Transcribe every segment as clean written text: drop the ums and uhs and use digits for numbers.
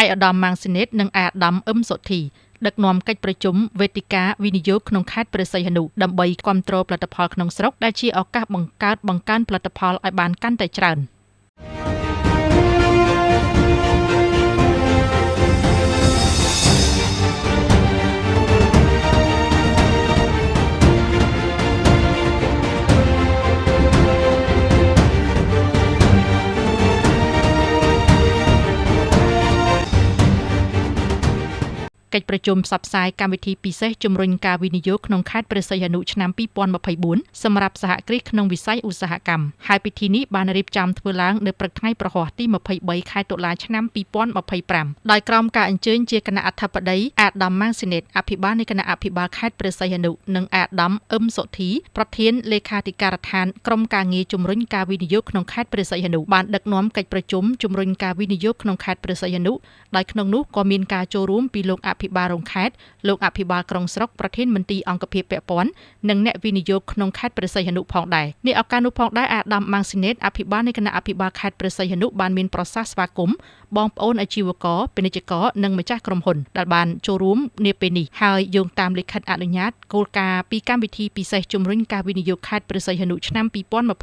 ឯកឧត្តមម៉ាងស៊ីណេតនិងឯកឧត្តមអឹមសុធីដឹកនាំកិច្ចប្រជុំវេទិកាវិនិយោគក្នុងខេត្តព្រះសីហនុដើម្បីគាំទ្រផលិតផលក្នុងស្រុកដែលជាឱកាសបង្កើនផលិតផលឲ្យបានកាន់តែច្រើនកិច្ចប្រជុំផ្សព្វផ្សាយកម្មវិធីពិសេសជំរុញការវិនិយោគក្នុងខេត្តព្រះសីហនុឆ្នាំ2024សម្រាប់សហគ្រាសក្នុងវិស័យឧស្សាហកម្មហើយពិធីនេះបានរៀបចំធ្វើឡើងនៅព្រឹកថ្ងៃប្រហ័សទី23ខែតុលាឆ្នាំ2025ដោយក្រុមការអញ្ជើញជាគណៈអធិបតីអាដាមម៉ាងស៊ីណេតអភិបាលនៃគណៈអភិបាលខេត្តព្រះសីហនុនិងអាដាមអឹមសុធីប្រធានលេខាធិការដ្ឋានក្រុមការងារជំរុញការវិនិយោគក្នុងខេត្តព្រះសីហនុបានដឹកនាំកិច្ចប្រជុំជំរុញការវិនិយោគក្នុងខេត្តព្រះសីហនុដោយក្នុងនោះក៏មានការចូលរួមពីលោកអភិបាលរងខេត្តលោកអភិបាលក្រុងស្រុកប្រធានមន្ទីរអង្គភាពពាក់ព័ន្ធនិងអ្នកវិនិយោគក្នុងខេត្តព្រះសីហនុផងដែរនេះឱកាសនោះផងដែរអាដាមម៉ាងស៊ីណេតអភិបាលនៃគណៈអភិបាលខេត្តព្រះសីហនុបានមានប្រសាសន៍ស្វាគមន៍បងប្អូនអាជីវករពាណិជ្ជករនិងម្ចាស់ក្រុមហ៊ុនដែលបានចូលរួមនាពេលនេះហើយយោងតាមលិខិតអនុញ្ញាតគោលការណ៍ពីកម្មវិធីពិសេសជំរុញការវិនិយោគខេត្តព្រះសីហនុឆ្នាំ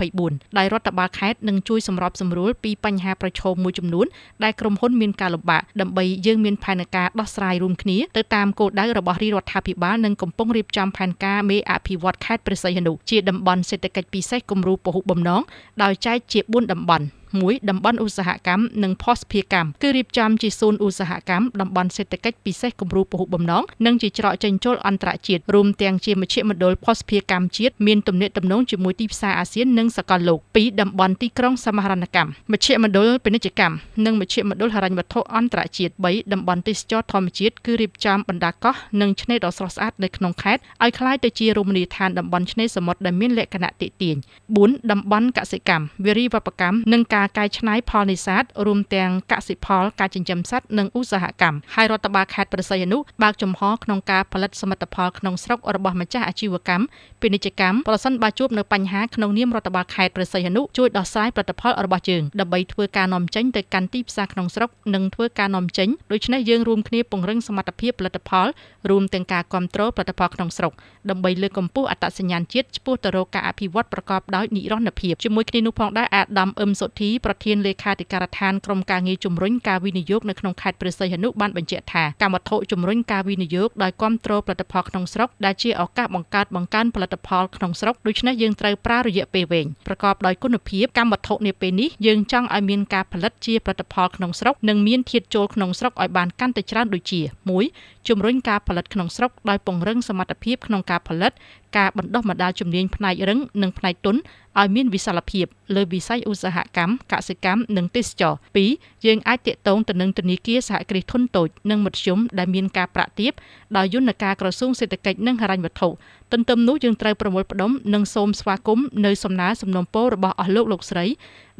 2024ដែលរដ្ឋបាលខេត្តនឹងជួយសម្របសម្រួលពីបញ្ហាប្រឈមមួយចំនួនដែលក្រុមហ៊ុនមានការលំបាកដើម្បីយើងមានផែនការដោះស្រាយរួមគ្នាទៅតាមគោលដៅរបស់រាជរដ្ឋាភិបាលនិងកំពុងរៀបចំផែនការមេអភិវឌ្ឍខេត្តព្រះសីហនុជាតំបន់សេដ្ឋកិច្ចពិសេសគំរូពហុបំណងដោយចែកជា4តំបន់1តំបន់ឧស្សាហកម្មនិងភស្តុភារកម្មគឺរៀបចំជាសួនឧស្សាហកម្មតំបន់សេដ្ឋកិច្ចពិសេសគំរូពហុបំណងនិងជាច្រកចេញចូលអន្តរជាតិរួមទាំងជាមជ្ឈមណ្ឌលភស្តុភារកម្មជាតិមានទំនាក់ទំនងជាមួយទីផ្សារអាស៊ាននិងសកលលោក2តំបន់ទីក្រុងសមាហរណកម្មមជ្ឈមណ្ឌលពាណិជ្ជកម្មនិងមជ្ឈមណ្ឌលហិរញ្ញវត្ថុអន្តរជាតិ3តំបន់ទេសចរណ៍ធម្មជាតិគឺរៀបចំបណ្ដាកោះនិងឆ្នេរដ៏ស្រស់ស្អាតនៅក្នុងខេត្តឲ្យក្លាយទៅជារមណីយដ្ឋានតំបន់ឆ្នេរសមុទ្រដែលមានលក្ខណៈទាក់ទាញ4តំបន់កសិកម្មវារីវប្បកម្មនិងការកែច្នៃផលនេសាទរួមទាំងកសិផលការចិញ្ចឹមសត្វនិងឧស្សាហកម្មហើយរដ្ឋបាលខេត្តព្រះសីហនុបើកចំហក្នុងការផលិតសមិទ្ធផលក្នុងស្រុករបស់ម្ចាស់អាជីវកម្មពាណិជ្ជកម្មប្រសិនបើជួបនៅបញ្ហាក្នុងនាមរដ្ឋបាលខេត្តព្រះសីហនុជួយដោះស្រាយផលិតផលរបស់យើងដើម្បីធ្វើការនាំចេញទៅកាន់ទីផ្សារក្នុងស្រុកនិងធ្វើការនាំចេញដូច្នេះយើងរួមគ្នាពង្រឹងសមត្ថភាពផលិតផលរួមទាំងការគ្រប់គ្រងផលិតផលក្នុងស្រុកដើម្បីលើកកម្ពស់អត្តសញ្ញាណជាតិឆ្ពោះទៅរកការអភិវឌ្ឍប្រកបដោយនិរន្តរភាពជាមួយគ្នានោះផងដែរអាដាមអឹមសុធីប្រធានលេខាធិការដ្ឋានក្រុមការងារជំរុញការវិនិយោគនៅក្នុងខេត្តព្រះសីហនុបានបញ្ជាក់ថាកម្មវត្ថុជំរុញការវិនិយោគដោយគាំទ្រផលិតផលក្នុងស្រុកដែលជាឱកាសបង្កើនផលិតផលក្នុងស្រុកដូច្នេះយើងត្រូវប្រើរយៈពេលវែងប្រកបដោយគុណភាពកម្មវត្ថុនាពេលនេះយើងចង់ឲ្យមានការផលិតជាផលិតផលក្នុងស្រុកនិងមានធាតុចូលក្នុងស្រុកឲ្យបានកាន់តែច្រើនដូចជា1ជំរុញការផលិតក្នុងស្រុកដោយពង្រឹងសមត្ថភាពក្នុងការផលិតការបណ្ដុះបណ្ដាលជំនាញផ្នែករឹងនិងផ្នែកទន់ឲ្យមានវិសាលភាពលើវិស័យឧស្សាហកម្មកសិកម្មនិងទេសចរណ៍2យើងអាចទាក់ទងទៅនឹងធនាគារសហគ្រាសធុនតូចនិងមធ្យមដែលមានការប្រាក់ទាបដោយយន្តការក្រសួងសេដ្ឋកិច្ចនិងហិរញ្ញវត្ថុទន្ទឹមនោះយើងត្រូវប្រមូលផ្ដុំនិងសូមស្វាគមន៍នៅសំណើសំណូមពររបស់អស់លោកស្រី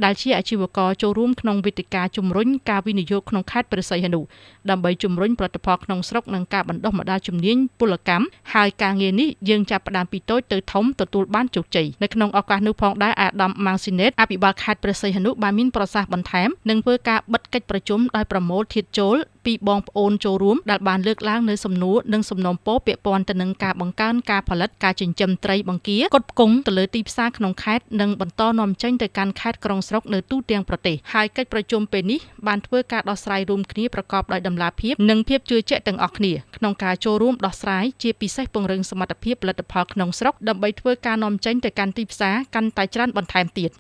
ដែលជាអាជីវករចូលរួមក្នុងវេទិកាជំរុញការវិនិយោគក្នុងខេត្តព្រះសីហនុដើម្បីជំរុញផលិតផលក្នុងស្រុកនិងការបណ្ដុះបណ្ដាលជំនាញពលកម្មហើយការងារនេះយើងចាប់ផ្ដើមពីតូចទៅធំទទួលបានជោគជ័យនៅក្នុងឱកាសនោះផងដែរអាដាមម៉ាងស៊ីណេតអភិបាលខេត្តព្រះសីហនុបានមានប្រសាសន៍បន្ថែមនិងធ្វើការបិទកិច្ចប្រជុំដោយប្រមូលធាតុចូលពីបងប្អូនចូលរួមដែលបានលើកឡើងនៅសំណួរនិងសំណូមពរពាក់ព័ន្ធទៅនឹងការបង្កើនការផលិតការចិញ្ចឹមត្រីបង្គាផ្គត់ផ្គង់ទៅលើទីផ្សារក្នុងខេត្តនិងបន្តនាំចេញទៅកាន់ខេត្តក្រុងស្រុកនៅទូទាំងប្រទេសហើយកិច្ចប្រជុំពេលនេះបានធ្វើការដោះស្រាយរួមគ្នាប្រកបដោយតម្លាភាពនិងភាពជឿជាក់ទាំងអស់គ្នាក្នុងការចូលរួមដោះស្រាយជាពិសេសពង្រឹងសមត្ថភាពផលិតផលក្នុងស្រុកដើម្បីធ្វើការនាំចេញទៅកាន់ទីផ្សារកាន់តែច្រើនបន្ថែមទៀត